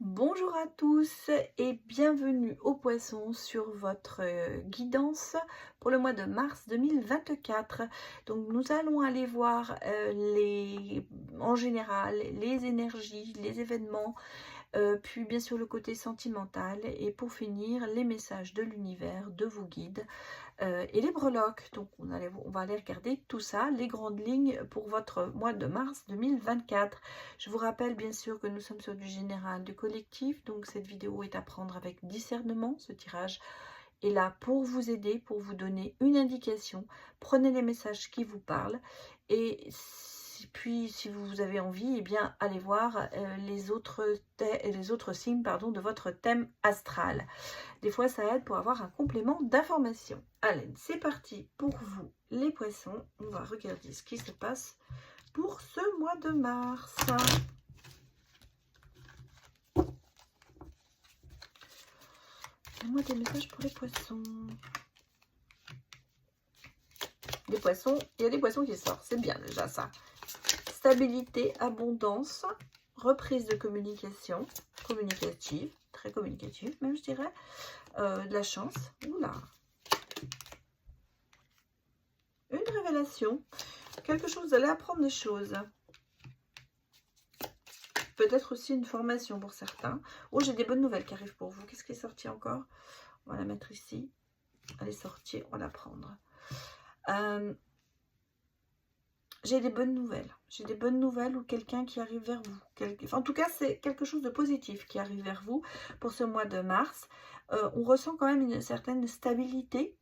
Bonjour à tous et bienvenue aux poissons sur votre guidance pour le mois de mars 2024. Donc nous allons aller voir en général les énergies, les événements, puis bien sûr le côté sentimental et pour finir les messages de l'univers, de vos guides et les breloques. Donc on va aller regarder tout ça, les grandes lignes pour votre mois de mars 2024. Je vous rappelle bien sûr que nous sommes sur du général, du collectif, donc cette vidéo est à prendre avec discernement. Ce tirage est là pour vous aider, pour vous donner une indication. Prenez les messages qui vous parlent et puis si vous avez envie, eh bien allez voir les autres signes de votre thème astral. Des fois, ça aide pour avoir un complément d'information. Allez, c'est parti pour vous, les poissons. On va regarder ce qui se passe pour ce mois de mars. Donnez-moi des messages pour les poissons. Les poissons, il y a des poissons qui sortent. C'est bien déjà ça. Stabilité, abondance, reprise de communication, communicative, très communicative même je dirais. De la chance. Oula. Une révélation. Quelque chose, vous allez apprendre des choses. Peut-être aussi une formation pour certains. Oh, j'ai des bonnes nouvelles qui arrivent pour vous. Qu'est-ce qui est sorti encore? On va la mettre ici. Elle est sortie, on va la prendre. J'ai des bonnes nouvelles. J'ai des bonnes nouvelles ou quelqu'un qui arrive vers vous. Enfin, en tout cas, c'est quelque chose de positif qui arrive vers vous pour ce mois de mars. On ressent quand même une certaine stabilité.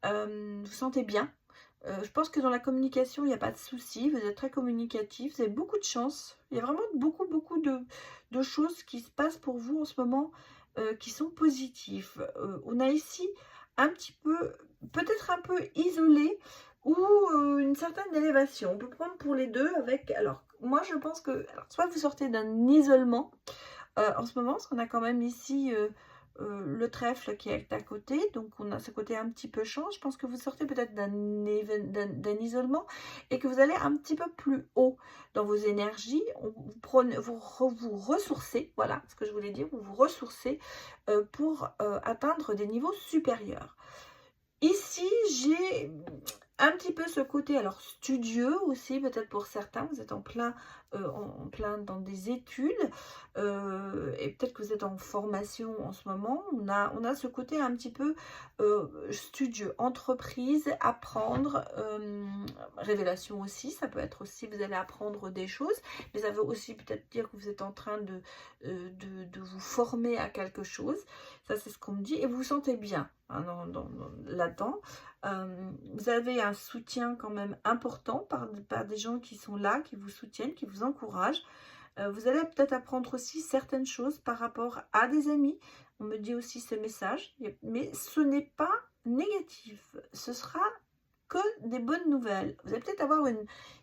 Vous vous sentez bien. Je pense que dans la communication, il n'y a pas de souci. Vous êtes très communicatif. Vous avez beaucoup de chance. Il y a vraiment beaucoup de choses qui se passent pour vous en ce moment qui sont positives. On a ici un petit peu, peut-être un peu isolé ou une certaine élévation. On peut prendre pour les deux avec... Alors, moi, je pense que... Alors, soit vous sortez d'un isolement en ce moment, parce qu'on a quand même ici... le trèfle qui est à côté, donc on a ce côté un petit peu change. Je pense que vous sortez peut-être d'un isolement et que vous allez un petit peu plus haut dans vos énergies. Vous ressourcez, voilà ce que je voulais dire, vous vous ressourcez pour atteindre des niveaux supérieurs. Ici, j'ai un petit peu ce côté, alors studieux aussi, peut-être pour certains, vous êtes en plein dans des études, et peut-être que vous êtes en formation en ce moment. On a ce côté un petit peu studieux, entreprise, apprendre, révélation aussi, ça peut être aussi, vous allez apprendre des choses, mais ça veut aussi peut-être dire que vous êtes en train de vous former à quelque chose. Ça, c'est ce qu'on me dit, et vous vous sentez bien hein, là-dedans. Vous avez un soutien quand même important par des gens qui sont là, qui vous soutiennent, qui vous encouragent. Vous allez peut-être apprendre aussi certaines choses par rapport à des amis. On me dit aussi ce message, mais ce n'est pas négatif. Ce sera que des bonnes nouvelles. Vous allez peut-être avoir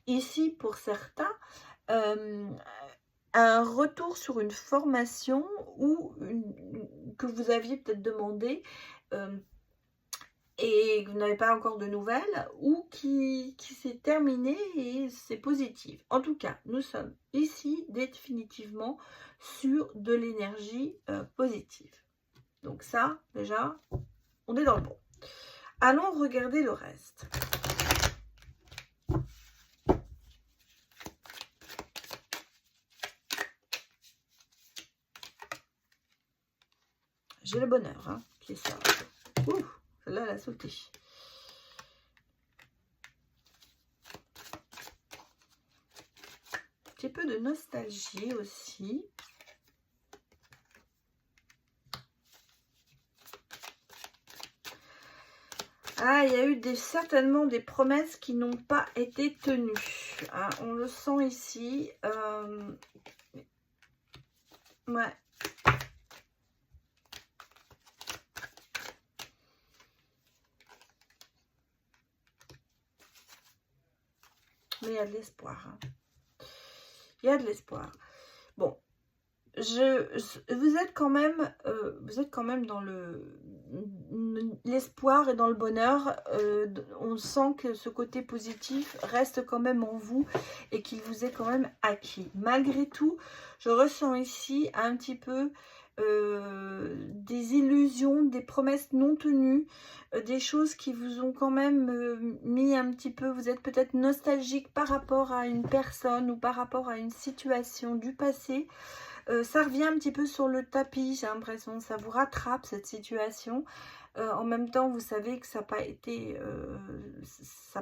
ici pour certains un retour sur une formation ou que vous aviez peut-être demandé et que vous n'avez pas encore de nouvelles ou qui s'est terminée et c'est positif. En tout cas, nous sommes ici définitivement sur de l'énergie positive. Donc ça, déjà, on est dans le bon. Allons regarder le reste. J'ai le bonheur hein, qui sort. Ouh, celle-là, elle a sauté. Un petit peu de nostalgie aussi. Ah, il y a eu certainement des promesses qui n'ont pas été tenues. Ah, on le sent ici. Ouais. Mais il y a de l'espoir. Hein. Il y a de l'espoir. Bon, vous êtes quand même dans l'espoir et dans le bonheur. On sent que ce côté positif reste quand même en vous et qu'il vous est quand même acquis. Malgré tout, je ressens ici un petit peu des illusions, des promesses non tenues, des choses qui vous ont quand même mis un petit peu, vous êtes peut-être nostalgique par rapport à une personne ou par rapport à une situation du passé. Ça revient un petit peu sur le tapis, j'ai l'impression, ça vous rattrape cette situation. En même temps, vous savez que ça n'a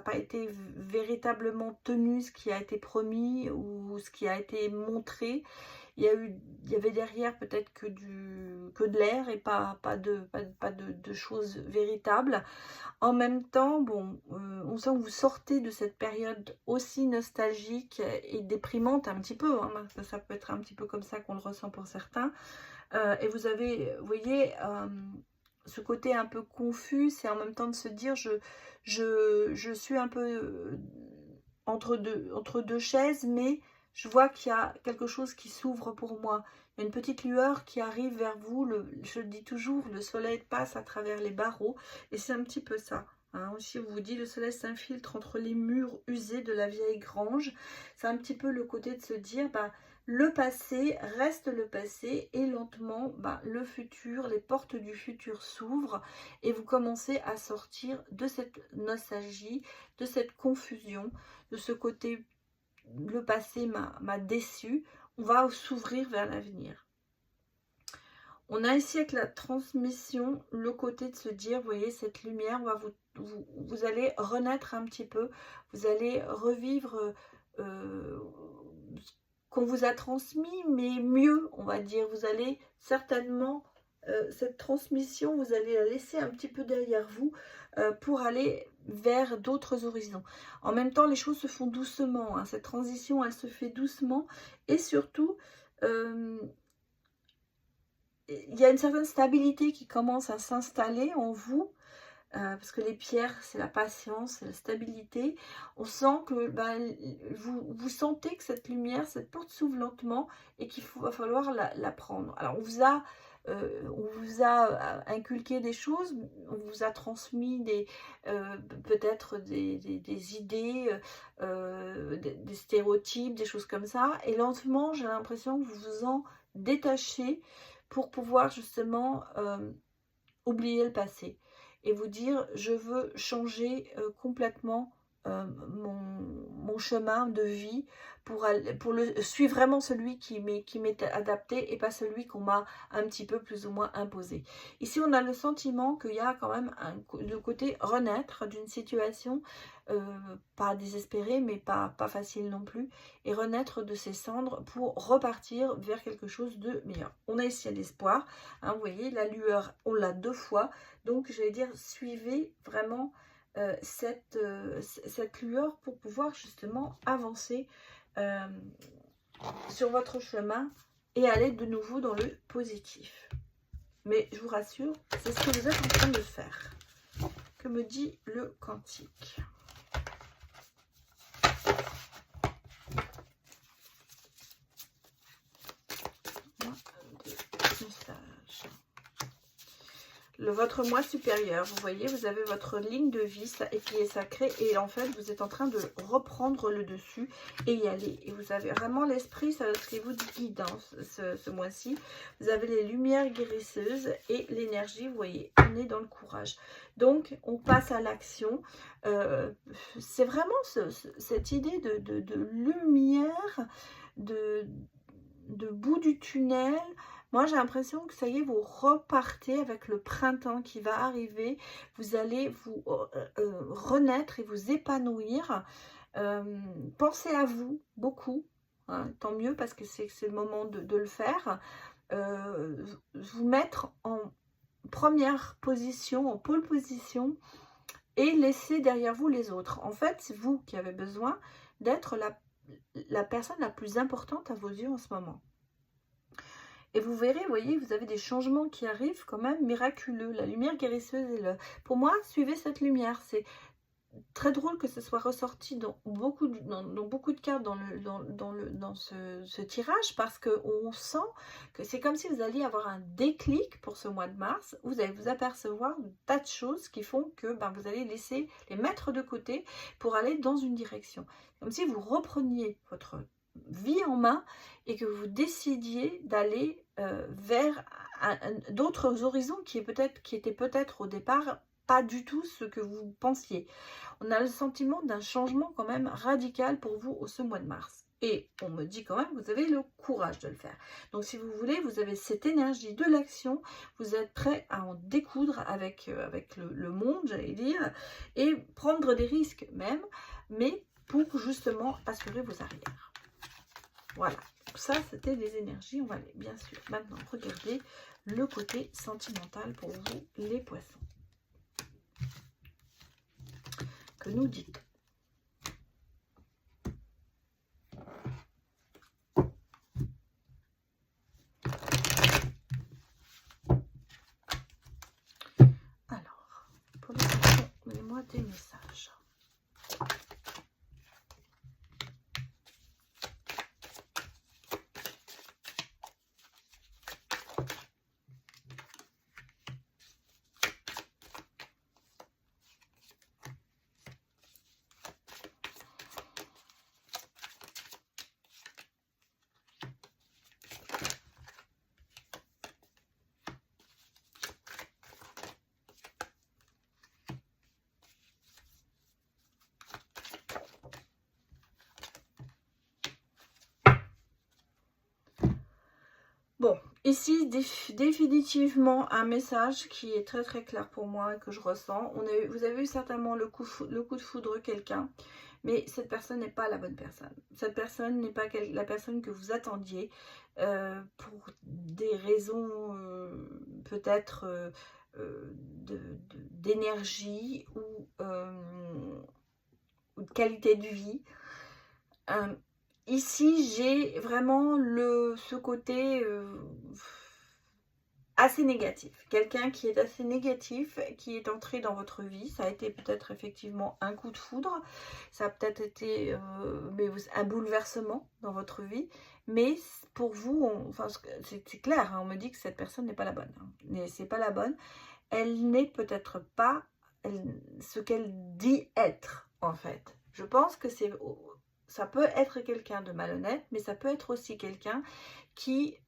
pas été véritablement tenu ce qui a été promis ou ce qui a été montré. Il y avait derrière peut-être que de l'air et pas de choses véritables. En même temps, bon, on sent que vous sortez de cette période aussi nostalgique et déprimante un petit peu, hein, parce que ça peut être un petit peu comme ça qu'on le ressent pour certains. Et vous avez, vous voyez, ce côté un peu confus, c'est en même temps de se dire, je suis un peu entre deux chaises, mais je vois qu'il y a quelque chose qui s'ouvre pour moi. Il y a une petite lueur qui arrive vers vous. Je le dis toujours, le soleil passe à travers les barreaux. Et c'est un petit peu ça. Hein. Aussi, on vous dit, le soleil s'infiltre entre les murs usés de la vieille grange. C'est un petit peu le côté de se dire, bah, le passé reste le passé. Et lentement, bah, le futur, les portes du futur s'ouvrent. Et vous commencez à sortir de cette nostalgie, de cette confusion, de ce côté le passé m'a déçu, on va s'ouvrir vers l'avenir. On a ici avec la transmission le côté de se dire, vous voyez, cette lumière, on va vous allez renaître un petit peu, vous allez revivre ce qu'on vous a transmis, mais mieux, on va dire. Vous allez certainement, cette transmission, vous allez la laisser un petit peu derrière vous pour aller vers d'autres horizons. En même temps, les choses se font doucement. Hein. Cette transition, elle se fait doucement. Et surtout, il y a une certaine stabilité qui commence à s'installer en vous. Parce que les pierres, c'est la patience, c'est la stabilité. On sent que vous sentez que cette lumière, cette porte s'ouvre lentement et qu'il va falloir la prendre. Alors, on vous a inculqué des choses, on vous a transmis peut-être des idées, des stéréotypes, des choses comme ça. Et lentement, j'ai l'impression que vous vous en détachez pour pouvoir justement oublier le passé. Et vous dire, je veux changer complètement mon chemin de vie pour suivre vraiment celui qui m'est adapté et pas celui qu'on m'a un petit peu plus ou moins imposé. Ici, on a le sentiment qu'il y a quand même le côté renaître d'une situation, pas désespérée, mais pas facile non plus, et renaître de ses cendres pour repartir vers quelque chose de meilleur. On a ici l'espoir, hein, vous voyez, la lueur, on l'a 2 fois, donc j'allais dire, suivez vraiment cette lueur pour pouvoir justement avancer sur votre chemin et aller de nouveau dans le positif. Mais je vous rassure, c'est ce que vous êtes en train de faire. Que me dit le quantique ? Votre moi supérieur, vous voyez, vous avez votre ligne de vie et qui est sacrée et en fait vous êtes en train de reprendre le dessus et y aller. Et vous avez vraiment l'esprit, ça ce qui vous guide hein, ce mois-ci. Vous avez les lumières guérisseuses et l'énergie, vous voyez, on est dans le courage. Donc on passe à l'action. C'est vraiment cette idée de lumière, de bout du tunnel. Moi, j'ai l'impression que ça y est, vous repartez avec le printemps qui va arriver. Vous allez vous renaître et vous épanouir. Pensez à vous beaucoup. Hein, tant mieux parce que c'est le moment de le faire. Vous mettre en première position, en pole position et laisser derrière vous les autres. En fait, c'est vous qui avez besoin d'être la personne la plus importante à vos yeux en ce moment. Et vous verrez, vous voyez, vous avez des changements qui arrivent quand même miraculeux. La lumière guérisseuse est là. Pour moi, suivez cette lumière. très drôle que ce soit ressorti dans beaucoup de cartes dans ce tirage, parce qu'on sent que c'est comme si vous alliez avoir un déclic pour ce mois de mars. Vous allez vous apercevoir de tas de choses qui font que vous allez les mettre de côté pour aller dans une direction. Comme si vous repreniez votre vie en main et que vous décidiez d'aller vers d'autres horizons qui étaient peut-être au départ pas du tout ce que vous pensiez. On a le sentiment d'un changement quand même radical pour vous ce mois de mars. Et on me dit quand même que vous avez le courage de le faire. Donc si vous voulez, vous avez cette énergie de l'action, vous êtes prêt à en découdre avec le monde, j'allais dire, et prendre des risques même, mais pour justement assurer vos arrières. Voilà, ça c'était les énergies, on va aller bien sûr maintenant regarder le côté sentimental pour vous les poissons. Que nous dit-on? Alors, pour les poissons, donnez-moi des messages. Bon, ici, définitivement un message qui est très très clair pour moi et que je ressens. Vous avez eu certainement le coup de foudre quelqu'un, mais cette personne n'est pas la bonne personne. Cette personne n'est pas la personne que vous attendiez pour des raisons peut-être d'énergie ou de qualité de vie. Ici, j'ai vraiment ce côté assez négatif. Quelqu'un qui est assez négatif, qui est entré dans votre vie. Ça a été peut-être effectivement un coup de foudre. Ça a peut-être été un bouleversement dans votre vie. Mais pour vous, c'est clair, hein, on me dit que cette personne n'est pas la bonne. Hein. C'est pas la bonne. Elle n'est peut-être pas ce qu'elle dit être, en fait. Je pense que ça peut être quelqu'un de malhonnête, mais ça peut être aussi quelqu'un qui,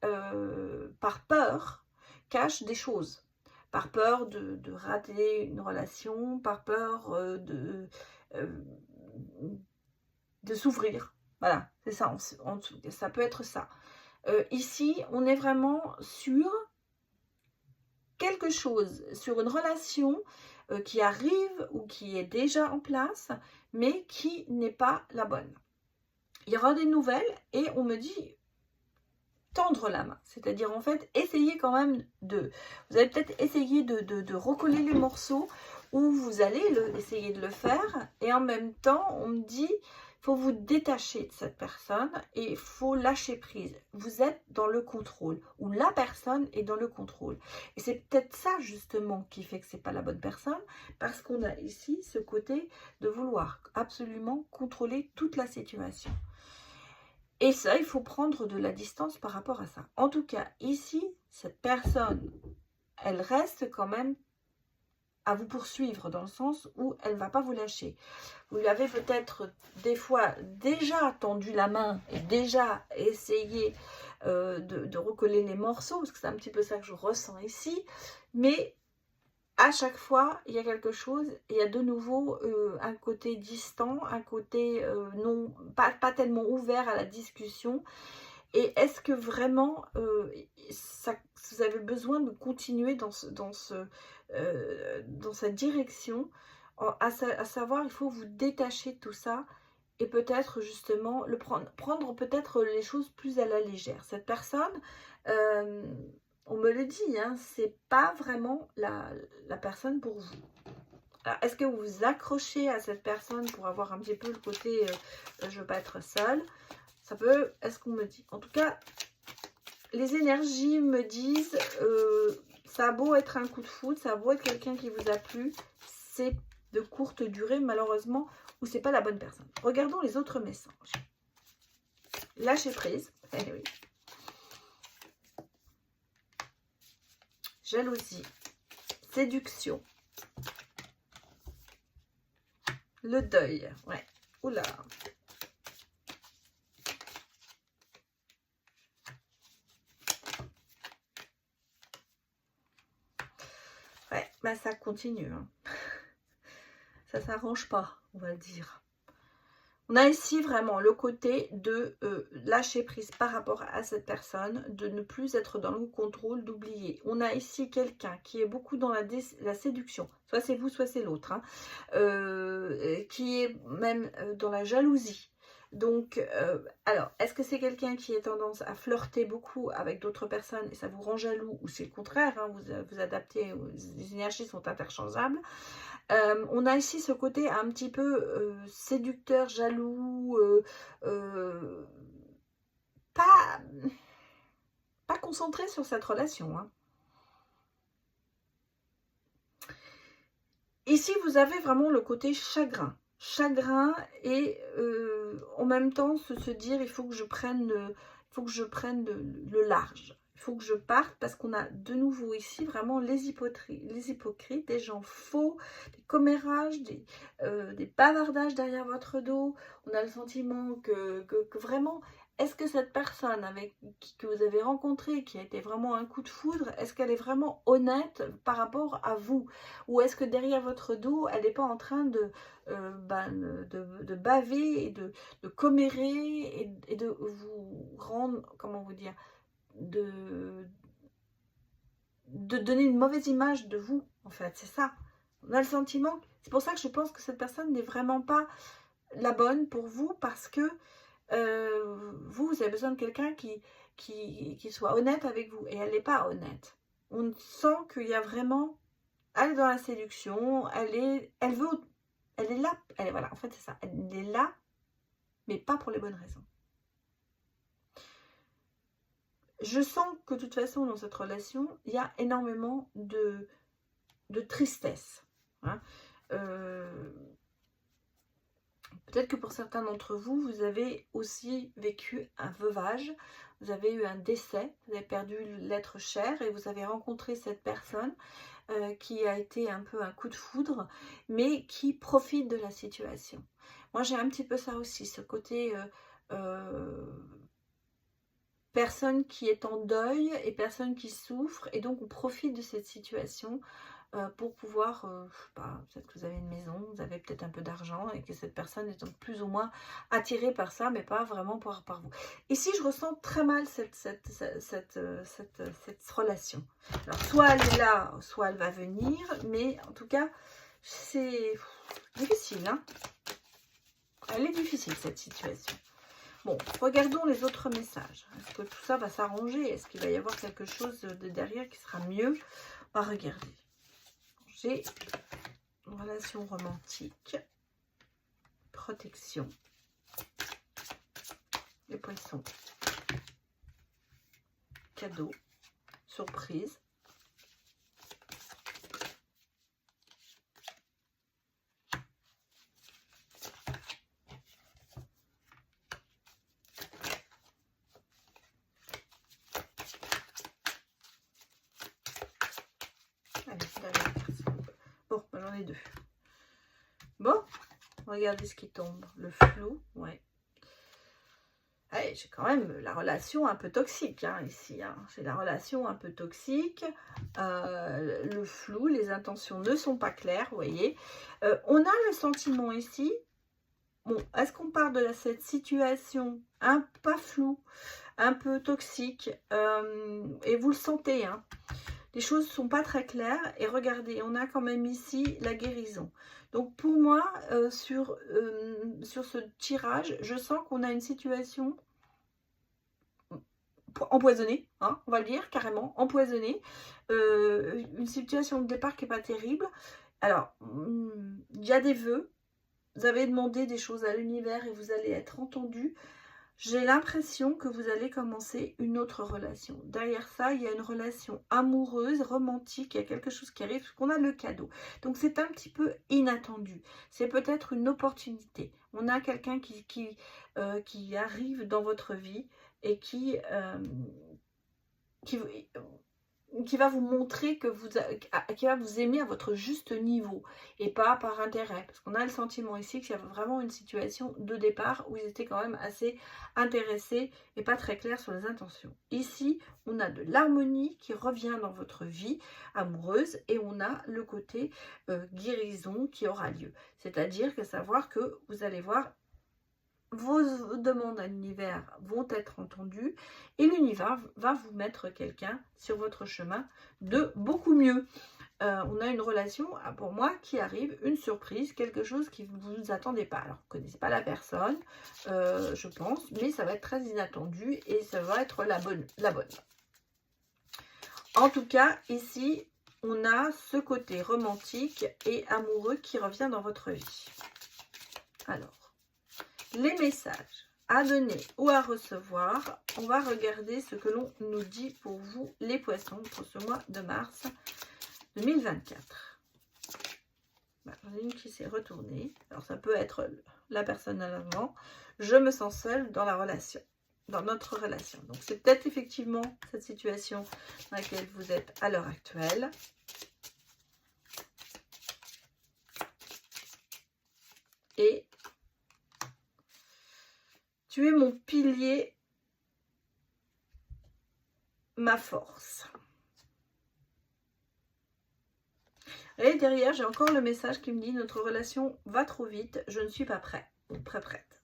par peur, cache des choses. Par peur de rater une relation, par peur de s'ouvrir. Voilà, c'est ça, ça peut être ça. Ici, on est vraiment sur quelque chose, sur une relation qui arrive ou qui est déjà en place, mais qui n'est pas la bonne. Il y aura des nouvelles et on me dit tendre la main, c'est-à-dire en fait essayer quand même vous allez peut-être essayer de recoller les morceaux, ou vous allez essayer de le faire, et en même temps on me dit il faut vous détacher de cette personne et il faut lâcher prise. Vous êtes dans le contrôle, ou la personne est dans le contrôle, et c'est peut-être ça justement qui fait que c'est pas la bonne personne, parce qu'on a ici ce côté de vouloir absolument contrôler toute la situation. Et ça, il faut prendre de la distance par rapport à ça. En tout cas, ici, cette personne, elle reste quand même à vous poursuivre, dans le sens où elle ne va pas vous lâcher. Vous lui avez peut-être des fois déjà tendu la main et déjà essayé de recoller les morceaux, parce que c'est un petit peu ça que je ressens ici, mais à chaque fois, il y a quelque chose, il y a de nouveau un côté distant, un côté pas tellement ouvert à la discussion. Et est-ce que vraiment vous avez besoin de continuer dans cette direction, à savoir, il faut vous détacher de tout ça et peut-être justement prendre peut-être les choses plus à la légère. Cette personne, on me le dit, hein, c'est pas vraiment la personne pour vous. Alors, est-ce que vous vous accrochez à cette personne pour avoir un petit peu le côté je veux pas être seule? Ça peut, est-ce qu'on me dit? En tout cas, les énergies me disent ça a beau être un coup de foudre, ça a beau être quelqu'un qui vous a plu, c'est de courte durée, malheureusement, où c'est pas la bonne personne. Regardons les autres messages. Lâcher prise. Eh oui. Jalousie. Séduction. Le deuil. Ouais. Oula. Ouais, bah ça continue. Hein. Ça s'arrange pas, on va dire. On a ici vraiment le côté de lâcher prise par rapport à cette personne, de ne plus être dans le contrôle, d'oublier. On a ici quelqu'un qui est beaucoup dans la séduction, soit c'est vous, soit c'est l'autre, hein, qui est même dans la jalousie. Donc, alors, est-ce que c'est quelqu'un qui a tendance à flirter beaucoup avec d'autres personnes et ça vous rend jaloux, ou c'est le contraire, hein, vous adaptez, les énergies sont interchangeables. On a ici ce côté un petit peu séducteur, jaloux, pas concentré sur cette relation. Hein. Ici, vous avez vraiment le côté chagrin. Chagrin et en même temps se dire il faut que je prenne le large. Il faut que je parte parce qu'on a de nouveau ici vraiment les hypocrites, des gens faux, des commérages, des bavardages derrière votre dos. On a le sentiment que vraiment, est-ce que cette personne que vous avez rencontrée, qui a été vraiment un coup de foudre, est-ce qu'elle est vraiment honnête par rapport à vous? Ou est-ce que derrière votre dos, elle n'est pas en train de baver et de commérer et de vous rendre, comment vous dire, de donner une mauvaise image de vous, en fait, c'est ça. On a le sentiment, c'est pour ça que je pense que cette personne n'est vraiment pas la bonne pour vous, parce que vous avez besoin de quelqu'un qui soit honnête avec vous, et elle n'est pas honnête. On sent qu'il y a vraiment, elle est dans la séduction, elle est là, voilà, en fait c'est ça, elle est là, mais pas pour les bonnes raisons. Je sens que de toute façon, dans cette relation, il y a énormément de tristesse. Hein. Peut-être que pour certains d'entre vous, vous avez aussi vécu un veuvage, vous avez eu un décès, vous avez perdu l'être cher et vous avez rencontré cette personne qui a été un peu un coup de foudre, mais qui profite de la situation. Moi, j'ai un petit peu ça aussi, ce côté... personne qui est en deuil et personne qui souffre, et donc on profite de cette situation pour pouvoir, peut-être que vous avez une maison, vous avez peut-être un peu d'argent et que cette personne est donc plus ou moins attirée par ça, mais pas vraiment par vous. Ici, je ressens très mal cette relation. Alors, soit elle est là, soit elle va venir, mais en tout cas, c'est difficile. Hein. Elle est difficile, cette situation. Bon, regardons les autres messages. Est-ce que tout ça va s'arranger? Est-ce qu'il va y avoir quelque chose de derrière qui sera mieux? On va regarder. J'ai une relation romantique, protection, les poissons, cadeau, surprise, bon, j'en ai deux. Bon, regardez ce qui tombe. Le flou, ouais. Allez, j'ai quand même la relation un peu toxique, hein, ici. Hein. J'ai la relation un peu toxique. Le flou, les intentions ne sont pas claires, vous voyez. On a le sentiment ici. Bon, est-ce qu'on part de cette situation un pas floue, un peu toxique, et vous le sentez, hein. Les choses ne sont pas très claires. Et regardez, on a quand même ici la guérison. Donc pour moi, sur ce tirage, je sens qu'on a une situation empoisonnée, hein, on va le dire carrément, empoisonnée. Une situation de départ qui n'est pas terrible. Alors, il y a des vœux. Vous avez demandé des choses à l'univers et vous allez être entendu. J'ai l'impression que vous allez commencer une autre relation. Derrière ça, il y a une relation amoureuse, romantique, il y a quelque chose qui arrive, parce qu'on a le cadeau. Donc c'est un petit peu inattendu. C'est peut-être une opportunité. On a quelqu'un qui arrive dans votre vie et qui va vous montrer que qui va vous aimer à votre juste niveau et pas par intérêt. Parce qu'on a le sentiment ici qu'il y a vraiment une situation de départ où ils étaient quand même assez intéressés et pas très clairs sur les intentions. Ici, on a de l'harmonie qui revient dans votre vie amoureuse et on a le côté guérison qui aura lieu. C'est-à-dire que savoir que vous allez voir vos demandes à l'univers vont être entendues et l'univers va vous mettre quelqu'un sur votre chemin de beaucoup mieux. On a une relation, pour moi, qui arrive, une surprise, quelque chose qui vous ne attendez pas. Alors, vous ne connaissez pas la personne, je pense, mais ça va être très inattendu et ça va être la bonne. En tout cas, ici, on a ce côté romantique et amoureux qui revient dans votre vie. Alors, les messages à donner ou à recevoir, on va regarder ce que l'on nous dit pour vous, les poissons, pour ce mois de mars 2024. J'en ai une qui s'est retournée. Alors, ça peut être la personne à l'avant. Je me sens seule dans la relation, dans notre relation. Donc, c'est peut-être effectivement cette situation dans laquelle vous êtes à l'heure actuelle. Et tu es mon pilier, ma force. Et derrière, j'ai encore le message qui me dit notre relation va trop vite, je ne suis pas prêt ou prête.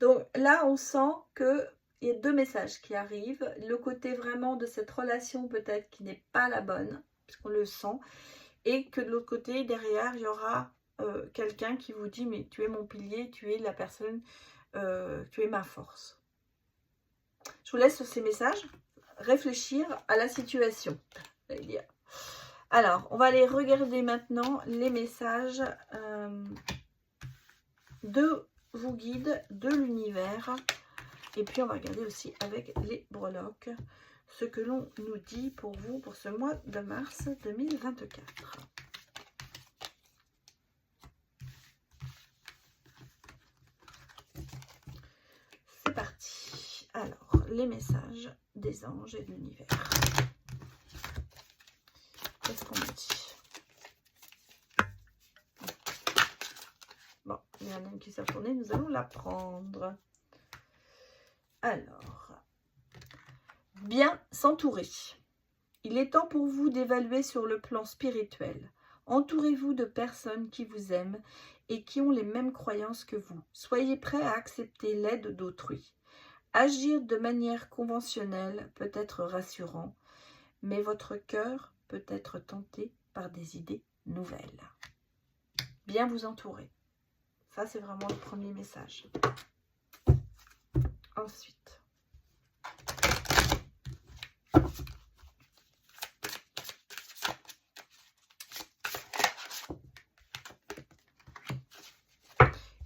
Donc là, on sent qu'il y a deux messages qui arrivent. Le côté vraiment de cette relation peut-être qui n'est pas la bonne, puisqu'on le sent. Et que de l'autre côté, derrière, il y aura quelqu'un qui vous dit mais tu es mon pilier, tu es la personne... tu es ma force. Je vous laisse sur ces messages réfléchir à la situation. Alors, on va aller regarder maintenant les messages de vos guides, de l'univers. Et puis, on va regarder aussi avec les breloques ce que l'on nous dit pour vous pour ce mois de mars 2024. C'est parti. Alors, les messages des anges et de l'univers. Qu'est-ce qu'on me dit? Bon, il y en a une qui s'est retournée, nous allons la prendre. Alors, bien s'entourer. Il est temps pour vous d'évaluer sur le plan spirituel. Entourez-vous de personnes qui vous aiment et qui ont les mêmes croyances que vous. Soyez prêts à accepter l'aide d'autrui. Agir de manière conventionnelle peut être rassurant, mais votre cœur peut être tenté par des idées nouvelles. Bien vous entourer. Ça, c'est vraiment le premier message. Ensuite,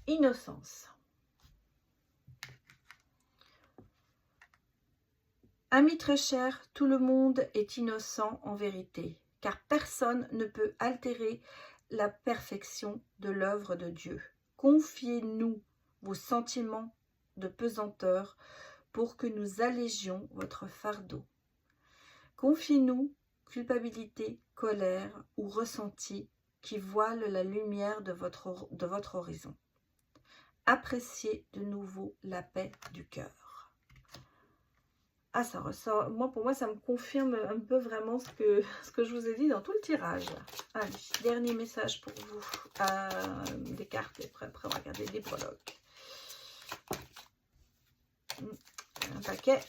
innocence. Amis très chers, tout le monde est innocent en vérité, car personne ne peut altérer la perfection de l'œuvre de Dieu. Confiez-nous vos sentiments de pesanteur pour que nous allégions votre fardeau. Confiez-nous culpabilité, colère ou ressenti qui voilent la lumière de votre horizon. Appréciez de nouveau la paix du cœur. Ah, ça ressort. Pour moi, ça me confirme un peu vraiment ce que je vous ai dit dans tout le tirage. Allez, dernier message pour vous. Des cartes, et après on va regarder des breloques. Un paquet.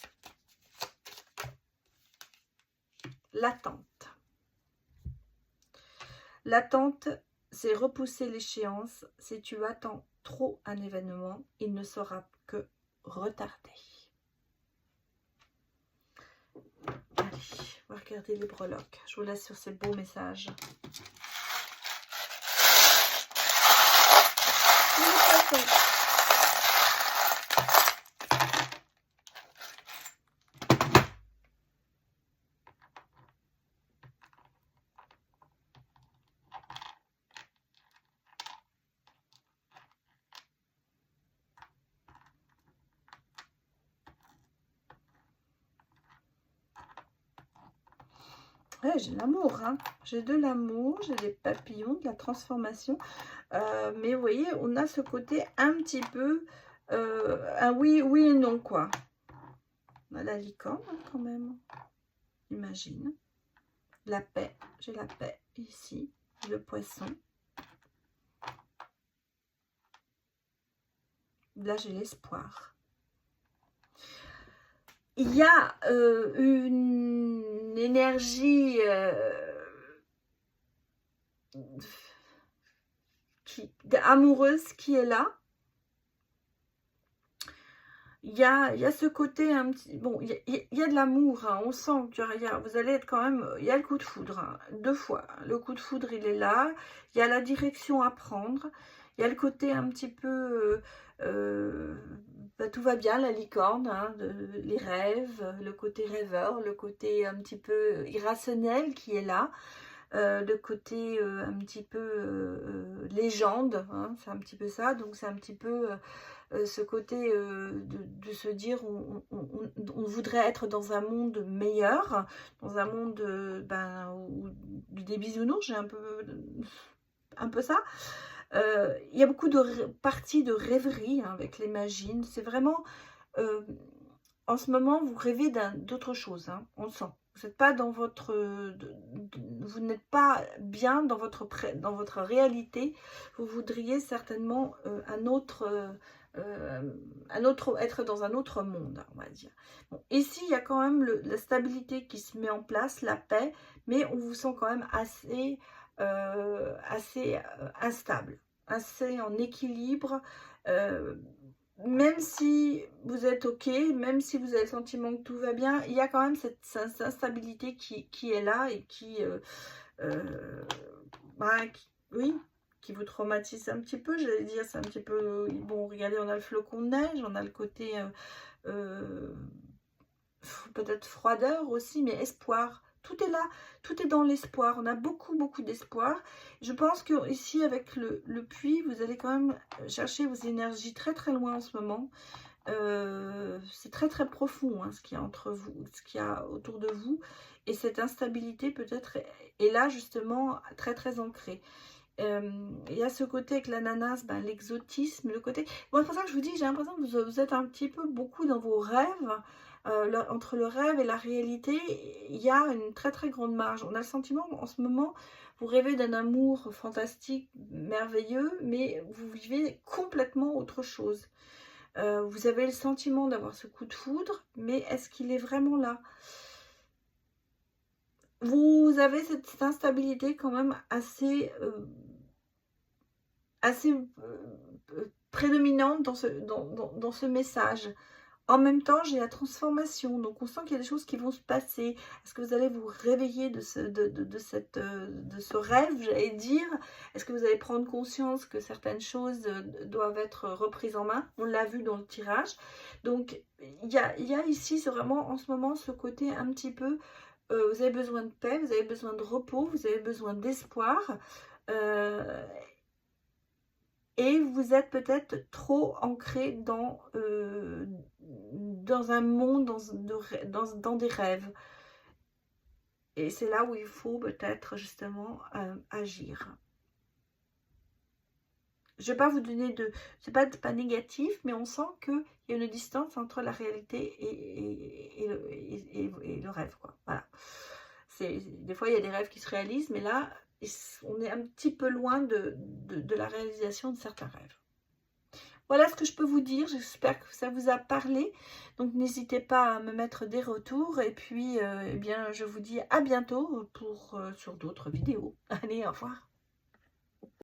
L'attente. L'attente, c'est repousser l'échéance. Si tu attends trop un événement, il ne sera que retardé. Allez, on va regarder les breloques. Je vous laisse sur ces beaux messages. Ouais, j'ai de l'amour, hein. J'ai de l'amour, j'ai des papillons, de la transformation. Mais vous voyez, on a ce côté un petit peu, un oui, oui et non, quoi. On a la licorne, hein, quand même. Imagine. La paix, j'ai la paix ici. Le poisson. Là, j'ai l'espoir. Il y a une énergie amoureuse qui est là. Il y a ce côté un petit... Bon, il y a de l'amour, hein, on sent que vous allez être quand même... Il y a le coup de foudre, hein, 2 fois. Le coup de foudre, il est là. Il y a la direction à prendre. Il y a le côté un petit peu... bah, tout va bien, la licorne, hein, les rêves, le côté rêveur, le côté un petit peu irrationnel qui est là. Le côté un petit peu légende, hein, c'est un petit peu ça. Donc c'est un petit peu... ce côté de se dire on voudrait être dans un monde meilleur, dans un monde où des bisounours, j'ai un peu ça. Il y a beaucoup de parties de rêverie, hein, avec les magines. C'est vraiment, en ce moment, vous rêvez d'autre chose, hein, on le sent. Vous n'êtes pas dans votre, vous n'êtes pas bien dans votre réalité. Vous voudriez certainement être dans un autre monde, on va dire. Bon, ici, il y a quand même la stabilité qui se met en place, la paix, mais on vous sent quand même assez instable, assez en équilibre. Même si vous êtes ok, même si vous avez le sentiment que tout va bien, il y a quand même cette instabilité qui est là et oui, qui vous traumatise un petit peu, j'allais dire. C'est un petit peu, bon, regardez, on a le flocon de neige, on a le côté peut-être froideur aussi, mais espoir. Tout est là, tout est dans l'espoir. On a beaucoup, beaucoup d'espoir. Je pense que ici, avec le puits, vous allez quand même chercher vos énergies très, très loin en ce moment. C'est très, très profond, hein, ce qu'il y a entre vous, ce qu'il y a autour de vous. Et cette instabilité, peut-être, est là, justement, très, très ancrée. Il y a ce côté avec l'ananas, l'exotisme, le côté... Bon, c'est pour ça que je vous dis, j'ai l'impression que vous êtes un petit peu beaucoup dans vos rêves. Entre le rêve et la réalité, il y a une très très grande marge. On a le sentiment en ce moment, vous rêvez d'un amour fantastique, merveilleux, mais vous vivez complètement autre chose. Vous avez le sentiment d'avoir ce coup de foudre, mais est-ce qu'il est vraiment là? Vous avez cette instabilité quand même assez prédominante dans ce message. En même temps, j'ai la transformation, donc on sent qu'il y a des choses qui vont se passer. Est-ce que vous allez vous réveiller de ce rêve, j'allais dire? Est-ce que vous allez prendre conscience que certaines choses doivent être reprises en main? On l'a vu dans le tirage. Donc, il y a ici, c'est vraiment en ce moment ce côté un petit peu, vous avez besoin de paix, vous avez besoin de repos, vous avez besoin d'espoir. Et vous êtes peut-être trop ancré dans un monde, dans des rêves. Et c'est là où il faut peut-être justement agir. Je ne vais pas vous donner de... C'est pas négatif, mais on sent qu'il y a une distance entre la réalité et le rêve, quoi. Voilà. Des fois, il y a des rêves qui se réalisent, mais là, on est un petit peu loin de la réalisation de certains rêves. Voilà ce que je peux vous dire. J'espère que ça vous a parlé. Donc, n'hésitez pas à me mettre des retours. Et puis, eh bien, je vous dis à bientôt sur d'autres vidéos. Allez, au revoir.